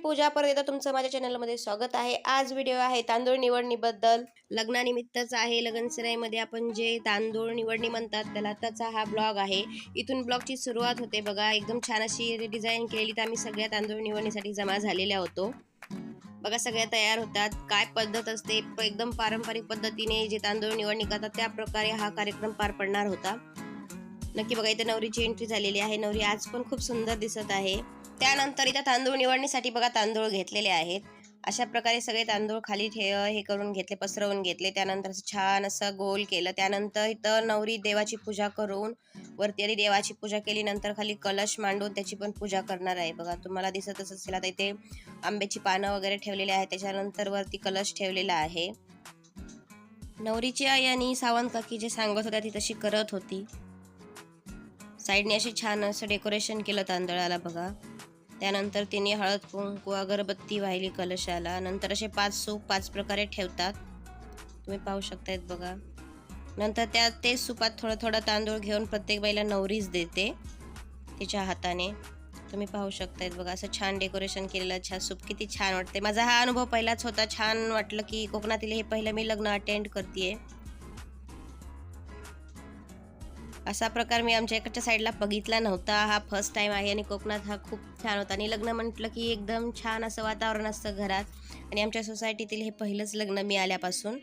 पूजा, परत एकदा तुमचं माझ्या चॅनलमध्ये स्वागत आहे। आज व्हिडिओ आहे तांदूळ निवडणीबद्दल। लग्नानिमित्तच आहे। लगनसराईमध्ये आपण जे तांदूळ निवडणी म्हणतात त्याला, त्याचा हा ब्लॉग आहे। इथून ब्लॉगची सुरुवात होते बघा। एकदम छान अशी डिझाईन केलेली, तर आम्ही सगळ्या तांदूळ निवडणीसाठी जमा झालेल्या होतो बघा। सगळ्या तयार होतात। काय पद्धत असते, एकदम पारंपरिक पद्धतीने जे तांदूळ निवडणी करतात त्या प्रकारे हा कार्यक्रम पार पडणार होता। नक्की बघा, इथे नवरीची एंट्री झालेली आहे। नवरी आज पण खूप सुंदर दिसत आहे। त्यानंतर इथं तांदूळ निवडणीसाठी बघा तांदूळ घेतलेले आहेत। अशा प्रकारे सगळे तांदूळ खाली हे करून घेतले, पसरवून घेतले। त्यानंतर छान असं गोल केलं। त्यानंतर इथं नवरी देवाची पूजा करून, वरती आधी देवाची पूजा केली, नंतर खाली कलश मांडून त्याची पण पूजा करणार आहे बघा। तुम्हाला दिसतच असेल आता इथे आंब्याची पानं वगैरे ठेवलेली आहेत। त्याच्यानंतर वरती कलश ठेवलेला आहे। नवरीची आई आणि सावंत काकी जे सांगत होत्या ती तशी करत होती। साईडने अशी छान असं डेकोरेशन केलं तांदळाला बघा। त्यानंतर तिने हळद कुंकू अगरबत्ती वाहिली कलशाला। नंतर असे 5 सूप 5 प्रकारे ठेवतात, तुम्ही पाहू शकतायत बघा। नंतर ते सुपात थोडं थोडं तांदूळ घेऊन प्रत्येक बाईला नवरीच देते तिच्या हाताने, तुम्ही पाहू शकतायत बघा। असं छान डेकोरेशन केलेलं छान सूप, किती छान वाटते। माझा हा अनुभव पहिलाच होता, छान वाटलं की कोकणातील हे पहिलं मी लग्न अटेंड करतेय। असा प्रकार मी आमच्या इकडच्या साईडला बघितला नव्हता, हा फर्स्ट टाइम आहे। आणि कोकणात हा खूप छान होता। आणि लग्न म्हटलं की एकदम छान असं वातावरण असतं घरात। आणि आमच्या सोसायटीतील हे पहिलंच लग्न मी आल्यापासून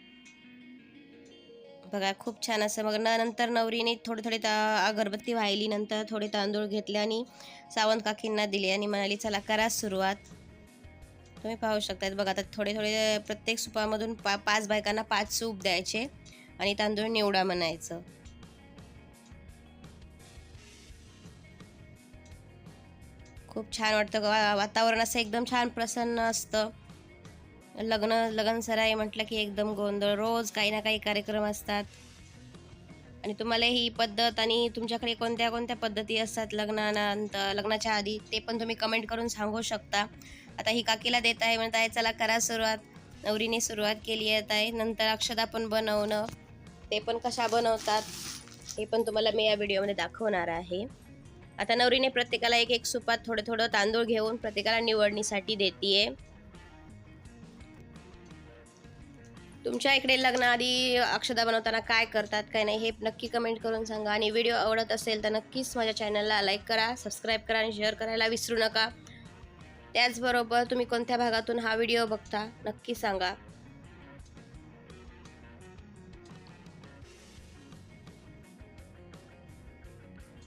बघा। खूप छान असं मग नंतर नवरीने थोडे अगरबत्ती वाहिली, नंतर थोडे तांदूळ घेतले आणि सावंत काकींना दिले आणि म्हणाली चला करा सुरुवात। तुम्ही पाहू शकतायत बघा। आता थोडे प्रत्येक सुपामधून 5 बायकांना 5 सूप द्यायचे आणि तांदूळ निवडा म्हणायचं। खूप छान वाटतं, वातावरण असं एकदम छान प्रसन्न असतं। लगनसराई म्हटलं की एकदम गोंधळ, रोज काही ना काही कार्यक्रम असतात। आणि तुम्हाला ही पद्धत आणि तुमच्याकडे कोणत्या कोणत्या पद्धती असतात लग्नानंतर, लग्नाच्या आधी, ते पण तुम्ही कमेंट करून सांगू शकता। आता ही काकीला देत आहे, म्हणत आहे चला करा सुरुवात। नवरीने सुरुवात केली आहे। नंतर अक्षदा पण बनवणं, ते पण कशा बनवतात हे पण तुम्हाला मी या व्हिडिओमध्ये दाखवणार आहे। आता नवरीने प्रत्येकाला एक एक सुपात थोडं तांदूळ घेऊन प्रत्येकाला निवडणीसाठी देतीये। तुमच्या इकडे लग्नाआधी अक्षदा बनवताना काय करतात काय नाही हे नक्की कमेंट करून सांगा। आणि व्हिडिओ आवडत असेल तर नक्कीच माझ्या चॅनलला लाईक करा, सबस्क्राईब करा आणि शेअर करायला विसरू नका। त्याचबरोबर तुम्ही कोणत्या भागातून हा व्हिडिओ बघता नक्की सांगा।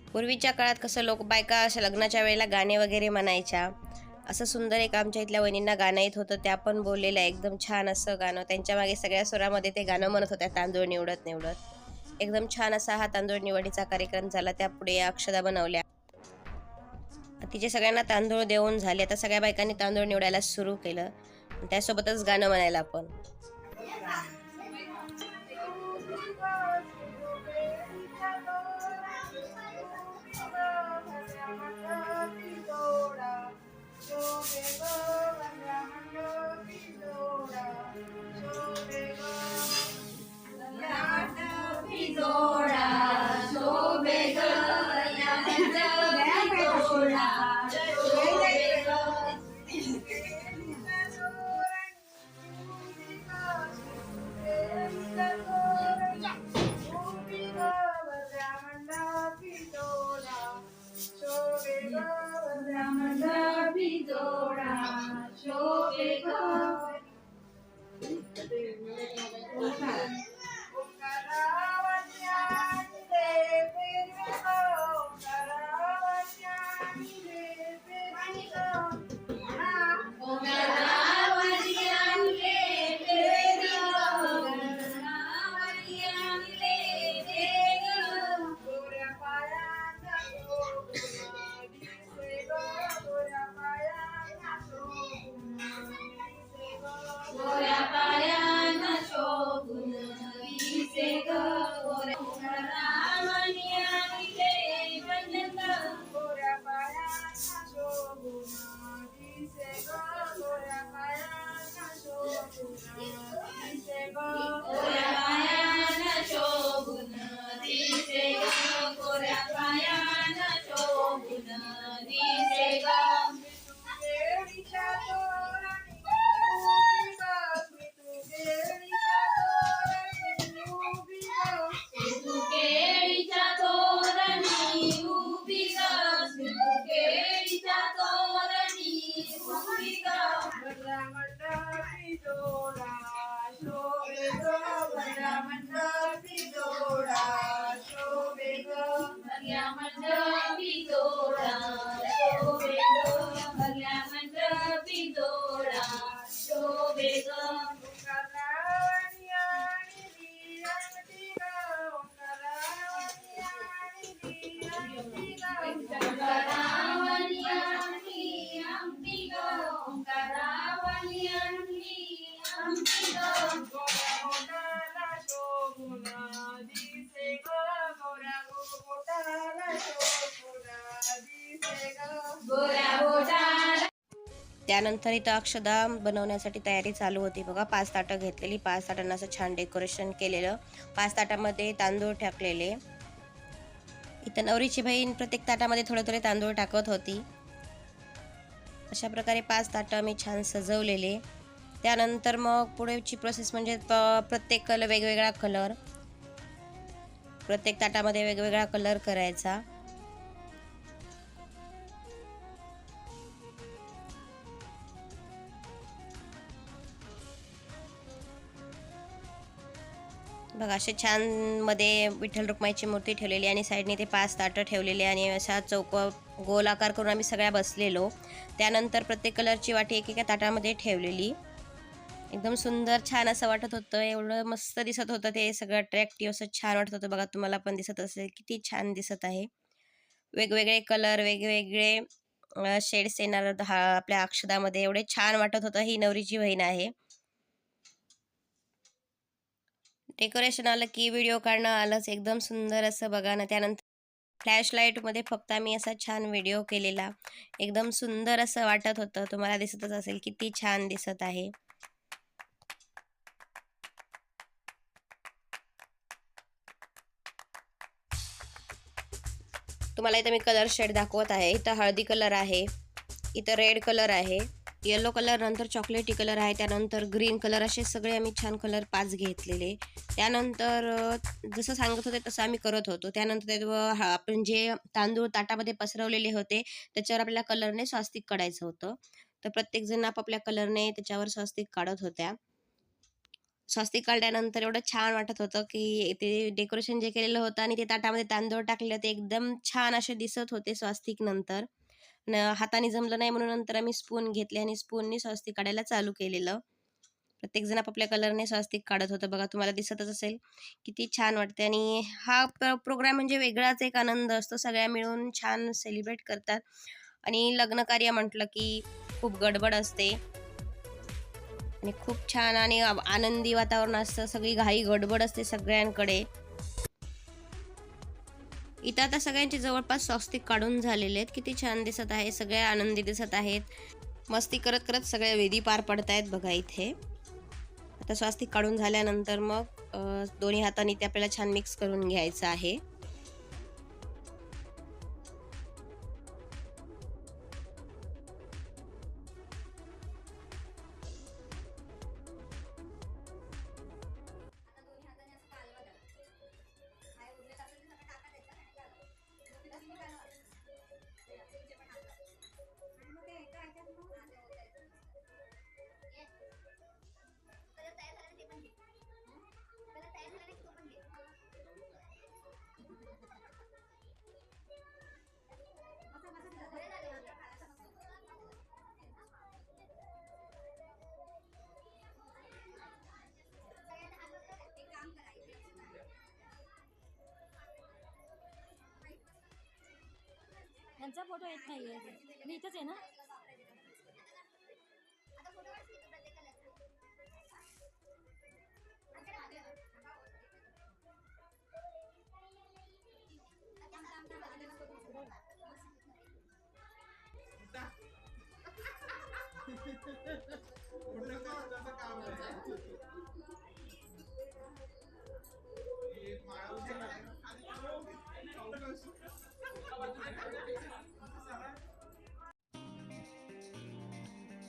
पूर्वीच्या काळात कसं बायका अशा लग्नाच्या वेळेला गाणे वगैरे म्हणायच्या। असं सुंदर एक आमच्या इथल्या वहिनींना गाणं येत होतं, त्या पण बोललेलं आहे। एकदम छान असं गाणं, त्यांच्या मागे सगळ्या स्वरामध्ये ते गाणं म्हणत होत्या तांदूळ निवडत निवडत। एकदम छान असा हा तांदूळ निवडीचा कार्यक्रम झाला। त्यापुढे अक्षदा बनवल्या, तिचे सगळ्यांना तांदूळ देऊन झाले। आता सगळ्या बायकांनी तांदूळ निवडायला सुरू केलं, त्यासोबतच गाणं म्हणायला पण। त्यानंतर इथं अक्षदा बनवण्यासाठी तयारी चालू होती बघा. 5 ताटं घेतलेली, 5 ताटांना असं छान डेकोरेशन केलेलं, 5 ताटामध्ये तांदूळ टाकलेले. इथं नवरीची बहीण प्रत्येक ताटामध्ये थोडे थोडे तांदूळ टाकत होती. अशा प्रकारे 5 ताटं मी छान सजवलेले. त्यानंतर मग पुढेची प्रोसेस म्हणजे प्रत्येक वेगवेगळा कलर, प्रत्येक ताटामध्ये वेगवेगळा कलर करायचा. बघा असे छान मध्ये विठ्ठल रुक्माईची मूर्ती ठेवलेली आणि साईडने ते 5 ताटं ठेवलेले आणि अशा गोल आकार करून आम्ही सगळ्या बसलेलो. त्यानंतर प्रत्येक कलरची वाटी एकेका ताटामध्ये ठेवलेली. एकदम सुंदर छान असं वाटत होतं. एवढं मस्त दिसत होतं ते सगळं, अट्रॅक्टिव्ह असं छान वाटत होतं बघा. तुम्हाला पण दिसत असेल किती छान दिसत आहे. वेगवेगळे कलर, वेगवेगळे शेड्स येणार आपल्या अक्षदामध्ये. एवढे छान वाटत होतं. ही नवरीची बहीण आहे. डेकोरेशन आलं की व्हिडिओ काढणं आलंच. एकदम सुंदर असं बघा ना. त्यानंतर फ्लॅशलाईटमध्ये फक्त आम्ही असा छान व्हिडिओ केलेला. एकदम सुंदर असं वाटत होतं. तुम्हाला दिसतच असेल किती छान दिसत आहे. तुम्हाला इथं मी कलर शेड दाखवत आहे. इथं हळदी कलर आहे, इथं रेड कलर आहे, येलो कलर, नंतर चॉकलेटी कलर आहे, त्यानंतर ग्रीन कलर. असे सगळे आम्ही छान कलर 5 घेतलेले. त्यानंतर जसं सांगत होते तसं आम्ही करत होतो. त्यानंतर आपण जे तांदूळ ताटामध्ये पसरवलेले होते त्याच्यावर आपल्याला कलरने स्वास्तिक काढायचं होतं. तर प्रत्येकजण आपापल्या कलरने त्याच्यावर स्वास्तिक काढत होत्या. स्वास्तिक काढल्यानंतर एवढं छान वाटत होतं की ते डेकोरेशन जे केलेलं होतं आणि ते ताटामध्ये तांदूळ टाकले ते एकदम छान असे दिसत होते स्वास्तिक. नंतर हाताने जमलं नाही म्हणून नंतर आम्ही स्पून घेतले आणि स्पूननी स्वास्तिक काढायला चालू केलेलं. प्रत्येकजण आपापल्या कलरने स्वास्तिक काढत होतं बघा. तुम्हाला दिसतच असेल किती छान वाटते. आणि हा प्रोग्राम म्हणजे वेगळाच एक आनंद असतो. सगळ्या मिळून छान सेलिब्रेट करतात. आणि लग्न कार्य म्हटलं की खूप गडबड असते आणि खूप छान आणि आनंदी वातावरण असतं. सगळी घाई गडबड असते सगळ्यांकडे. इथं आता सगळ्यांचे जवळपास स्वास्तिक काढून झालेले आहेत. किती छान दिसत आहे. सगळे आनंदी दिसत आहेत. मस्ती करत करत सगळ्या विधी पार पडतायत बघा इथे. आता स्वास्तिक काढून झाल्यानंतर मग दोन्ही हातांनी ते आपल्याला छान मिक्स करून घ्यायचं आहे. त्यांचा फोटो येत नाहीये. मी इथंच आहे ना.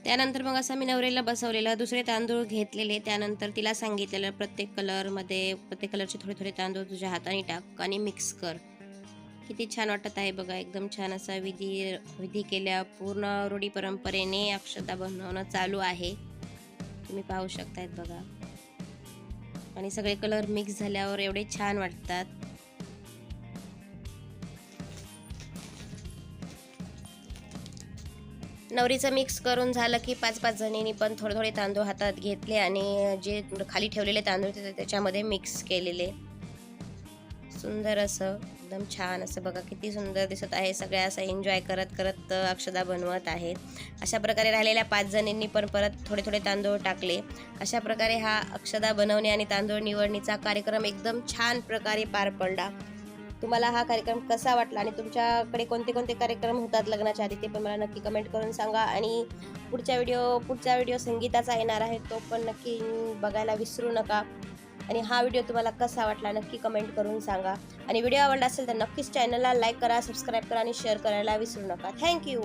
त्यानंतर मग असं मी नवरीला बसवलेलं. दुसरे तांदूळ घेतलेले. त्यानंतर तिला सांगितलेलं प्रत्येक कलरमध्ये प्रत्येक कलरचे थोडे थोडे तांदूळ तुझ्या हाताने टाक आणि मिक्स कर. किती छान वाटत आहे बघा. एकदम छान असा विधी केल्या. पूर्ण रूढी परंपरेने अक्षता बनवणं चालू आहे. तुम्ही पाहू शकतायत बघा. आणि सगळे कलर मिक्स झाल्यावर एवढे छान वाटतात. नवरीचं मिक्स करून झालं की 5-5 जणींनी पण थोडे थोडे तांदूळ हातात घेतले आणि जे खाली ठेवलेले तांदूळ त्याच्यामध्ये मिक्स केलेले. सुंदर असं एकदम छान असं बघा किती सुंदर दिसत आहे. सगळ्या असं एन्जॉय करत करत अक्षदा बनवत आहेत. अशा प्रकारे राहिलेल्या 5 जणींनी पण परत थोडे थोडे तांदूळ टाकले. अशा प्रकारे हा अक्षदा बनवणे आणि तांदूळ निवडणीचा कार्यक्रम एकदम छान प्रकारे पार पडला. तुम्हाला हा कार्यक्रम कसा वाटला आणि तुमच्याकडे कोणते कोणते कार्यक्रम होतात लग्नाच्या आधी ते पण मला नक्की कमेंट करून सांगा. आणि पुढचा व्हिडिओ संगीताचा येणार आहे, तो पण नक्की बघायला विसरू नका. आणि हा व्हिडिओ तुम्हाला कसा वाटला नक्की कमेंट करून सांगा. आणि व्हिडिओ आवडला असेल तर नक्कीच चॅनलला लाईक करा, सबस्क्राईब करा आणि शेअर करायला विसरू नका. थँक्यू.